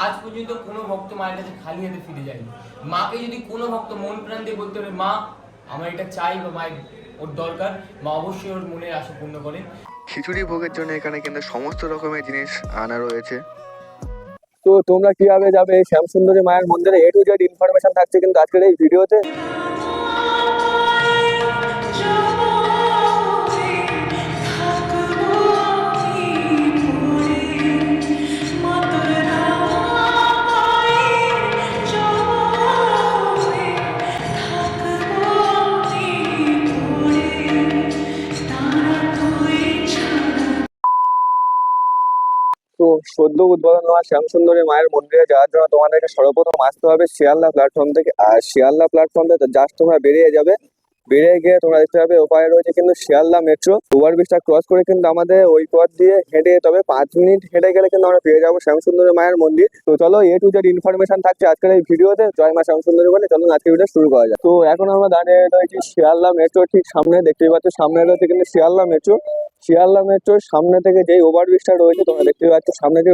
আজ পর্যন্ত কোনো ভক্ত মায়ের কাছে খালি হাতে ফিরে যায়নি। মাকে যদি কোনো ভক্ত মন প্রাণ দিয়ে বলতে পারে মা আমার এটা চাই বা মায়ের ওর দরকার, মা অবশ্যই ওর মনের আশা পূর্ণ করেন। খিচুড়ি ভোগের জন্য এখানে কিন্তু সমস্ত রকমের জিনিস আনা রয়েছে। তো তোমরা কিভাবে যাবে এই শ্যামসুন্দরী মায়ের মন্দিরে এ টু জেড ইনফরমেশন থাকছে কিন্তু আজকের এই ভিডিওতে। তো সদ্য উদ্বোধন হওয়া শ্যামসুন্দরী মায়ের মন্দিরে যাওয়ার জন্য তোমাদেরকে সর্বপ্রথম আসতে হবে শিয়ালদা প্ল্যাটফর্ম থেকে। আর শিয়ালদা প্ল্যাটফর্ম থেকে জাস্ট তোমরা বেরিয়ে যাবে, বেরিয়ে গিয়ে তোমরা দেখতে পাবে ওপারে রয়েছে কিন্তু শিয়ালদা মেট্রো। ওভারব্রিজটা ক্রস করে কিন্তু আমাদের ওই পথ দিয়ে হেঁটে যেতে হবে, 5 মিনিট হেঁটে গেলে কিন্তু আমরা পেয়ে যাবো শ্যামসুন্দরী মায়ের মন্দির। তো চলো এ টু জেড ইনফরমেশন থাকছে আজকের এই ভিডিওতে। জয় মা শ্যামসুন্দরী বলে চলো আজকের ভিডিও শুরু করা যায়। তো এখন আমরা দাঁড়িয়ে রয়েছি শিয়ালদা মেট্রো ঠিক সামনে, দেখতেই পাচ্ছ সামনে রয়েছে কিন্তু শিয়ালদা মেট্রো। শিয়ালদা মেট্রোর সামনে থেকে যেই ওভারব্রিজটা রয়েছে তোমরা দেখতে পাচ্ছ সামনে যে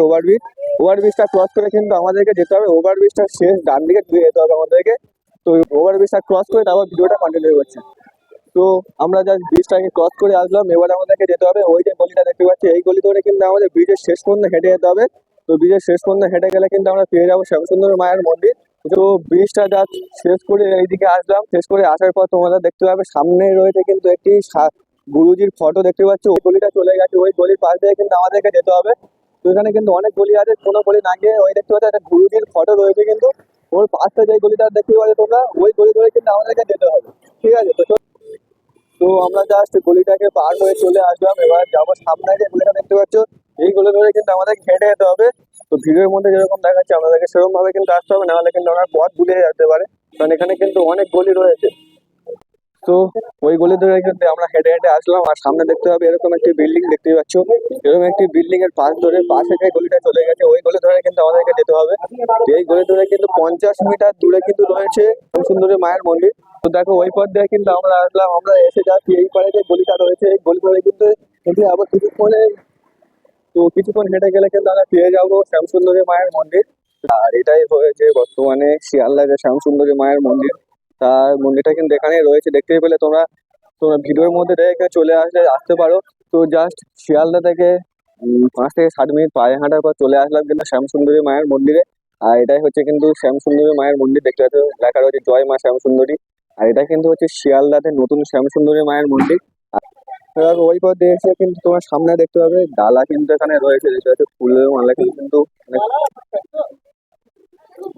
ওভারব্রিজটা ক্রস করে কিন্তু আমাদেরকে যেতে হবে ওভারব্রিজটা শেষ ডান দিকে দিয়ে যেতে হবে আমাদেরকে। তো ওভারব্রিজটা ক্রস করে তারপর ভিডিওটা কন্টিনিউ করছে। তো আমরা জাস্ট ব্রিজটাকে ক্রস করে আসলাম, এবার আমাদেরকে যেতে হবে ওই যে গলিটা দেখতে পাচ্ছি, এই গলি ধরে কিন্তু আমাদের ব্রিজের শেষ পর্যন্ত হেঁটে যেতে হবে। তো ব্রিজের শেষ পর্যন্ত হেঁটে গেলে কিন্তু আমরা পেয়ে যাবো শ্যামসুন্দরী মায়ের মন্দির। তো ব্রিজটা জাস্ট শেষ করে এইদিকে আসলাম, শেষ করে আসার পর তোমরা দেখতে পাবে সামনে রয়েছে কিন্তু একটি গুরুজির ফটো দেখতে পাচ্ছ। ওই গলিটা চলে গেছে, ওই গলির পাশ দিয়ে কিন্তু আমাদেরকে যেতে হবে। তো এখানে কিন্তু অনেক গলি আছে, কোনো গলি না গিয়ে ওই দেখতে পাচ্ছ একটা গুরুজির ফটো রয়েছে কিন্তু ওর পাশে যে গলিটা দেখতে পাচ্ছ তোমরা, ওই গলি ধরে কিন্তু আমাদেরকে যেতে হবে। ঠিক আছে, তো আমরা জাস্ট গলিটাকে পার হয়ে চলে আসলাম, এবার যাবো সামনে যে গলিটা দেখতে পাচ্ছ, এই গলি ধরে কিন্তু আমাদের হেঁটে যেতে হবে। তো ভিডিওর মধ্যে যেরকম দেখাচ্ছে আমাদেরকে সেরকম ভাবে কিন্তু আসতে হবে, নাহলে কিন্তু আমরা পথ ভুলে যেতে পারে, কারণ এখানে কিন্তু অনেক গলি রয়েছে। তো ওই গলি ধরে কিন্তু আমরা হেঁটে হেঁটে আসলাম, আর সামনে দেখতে হবে এরকম একটি বিল্ডিং দেখতে পাচ্ছ, এরকম একটি বিল্ডিং এর পাশ ধরে পাশে যে গলিটা চলে গেছে ওই গলি ধরে কিন্তু আমাদেরকে যেতে হবে। এই গলি ধরে কিন্তু 50 মিটার দূরে কিন্তু রয়েছে সুন্দরী মায়ের মন্দির। তো দেখো ওই পথ দিয়ে কিন্তু আমরা আসলাম, আমরা এসে যাচ্ছি এই পারে যে গলিটা রয়েছে, এই গলি ধরে কিন্তু হেঁটে আবার কিছুক্ষণ হেঁটে গেলে কিন্তু আমরা পেয়ে যাবো শ্যামসুন্দরী মায়ের মন্দির। আর এটাই হয়েছে বর্তমানে শিয়ালদা যে শ্যামসুন্দরী মায়ের মন্দির, তার মন্দিরটা কিন্তু এখানেই রয়েছে, দেখতেই পেলে তোমরা। তোমরা ভিডিওর মধ্যে দেখে চলে আসতে পারো। তো জাস্ট শিয়ালদা থেকে 5 থেকে 7 মিনিট পায়ে হাঁটার পর চলে আসলাম কিন্তু শ্যামসুন্দরী মায়ের মন্দিরে। আর এটাই হচ্ছে কিন্তু শ্যামসুন্দরী মায়ের মন্দির, দেখতে পাচ্ছ লেখা রয়েছে জয় মা শ্যামসুন্দরী। আর এটা কিন্তু হচ্ছে শিয়ালদাতে নতুন শ্যামসুন্দরী মায়ের মন্দির। আর ওই পথ দিয়ে এসে কিন্তু তোমার সামনে দেখতে পাবে ডালা কিন্তু এখানে রয়েছে, দেখতে পাচ্ছ ফুলের মালা কিন্তু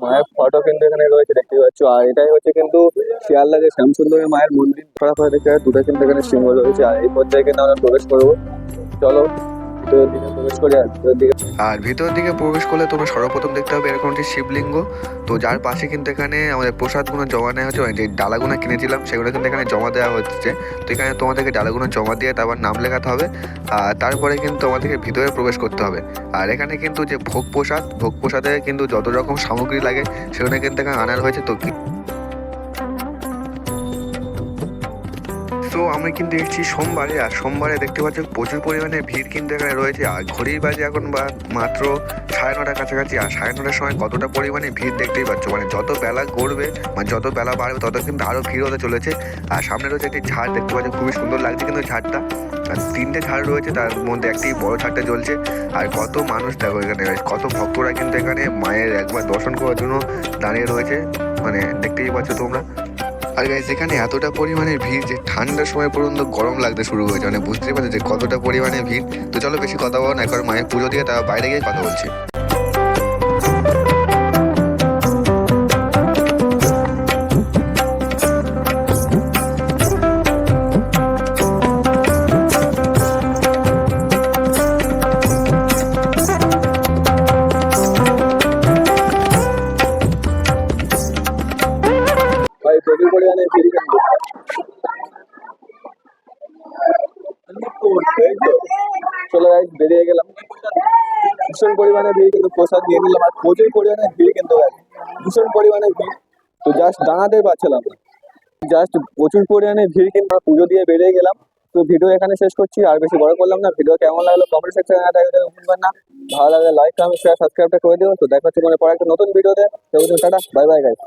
মায়ের ফটো কিন্তু এখানে রয়েছে দেখতে পাচ্ছ। আর এটাই হচ্ছে কিন্তু শিয়ালদা যে শ্যামসুন্দরী মায়ের মন্দির, ছড়া করে দেখতে দুটো কিন্তু এখানে সিংহ রয়েছে। আর এই পর্যায়ে কিন্তু আমরা প্রবেশ করবো, চলো ভিতরের দিকে প্রবেশ করি। আর ভিতরের দিকে প্রবেশ করলে তোমরা সর্বপ্রথম দেখতে হবে এরকম একটি শিবলিঙ্গ। তো যার পাশে কিন্তু এখানে আমাদের প্রসাদগুলো জমা নেওয়া হচ্ছে, মানে যে ডালাগুলো কিনেছিলাম সেগুলো কিন্তু এখানে জমা দেওয়া হচ্ছে। তো এখানে তোমাদেরকে ডালাগুলো জমা দিয়ে তারপর নাম লেখাতে হবে, আর তারপরে কিন্তু তোমাদেরকে ভিতরে প্রবেশ করতে হবে। আর এখানে কিন্তু যে ভোগ প্রসাদে কিন্তু যত রকম সামগ্রী লাগে সেগুলো কিন্তু এখানে আনার হয়েছে। তো আমি কিন্তু এসেছি সোমবারে, আর সোমবারে দেখতে পাচ্ছি প্রচুর পরিমাণে ভিড় কিন্তু এখানে রয়েছে। আর ঘড়ির বাজে এখন মাত্র 9:30 কাছাকাছি। আর 9:30 সময় কতটা পরিমাণে ভিড় দেখতেই পাচ্ছ, মানে যত বেলা গড়বে মানে যত বেলা বাড়বে তত কিন্তু আরও ভিড় হতে চলেছে। আর সামনে রয়েছে একটি ঝাড় দেখতে পাচ্ছি, খুবই সুন্দর লাগছে কিন্তু ঝাড়টা। আর 3টে ঝাড় রয়েছে, তার মধ্যে একটি বড় ঝাড়টা জ্বলছে। আর কত মানুষ দেখো এখানে, কত ভক্তরা কিন্তু এখানে মায়ের একবার দর্শন করার জন্য দাঁড়িয়ে রয়েছে, মানে দেখতেই পাচ্ছ তোমরা। আর গাইস এখানে এতটা পরিমাণে ভিড় যে ঠান্ডার সময় পর্যন্ত গরম লাগতে শুরু হয়েছে, মানে বুঝতেই পারছো যে কতটা পরিমাণে ভিড়। তো চলো বেশি কথা বলো না, একবার মায়ের পুজো দিয়ে তার বাইরে গিয়ে কথা বলছি। প্রচুর পরিমাণে ভিড় কিন্তু। চলে যাই, বেরিয়ে গেলাম। ভীষণ পরিমাণে ভিড় কিন্তু, প্রসাদ নিয়ে নিলাম। আর প্রচুর পরিমাণে ভিড় কিন্তু, ভীষণ পরিমাণে ভিড়। তো জাস্ট দাঁড়াতেই পারছিলাম, জাস্ট প্রচুর পরিমাণে ভিড় কিন্তু পুজো দিয়ে বেরিয়ে গেলাম। তো তো ভিডিও এখানে শেষ করছি, আর বেশি বড় করলাম না। ভিডিও কেমন লাগলো কমেন্ট সেকশনে ভুলবেন না। ভালো লাগলে লাইক কমেন্ট শেয়ার সাবস্ক্রাইবটা করে দিও। তো দেখা হচ্ছে পরে একটা নতুন ভিডিওতে। তো টাটা, বাই বাই গাইস।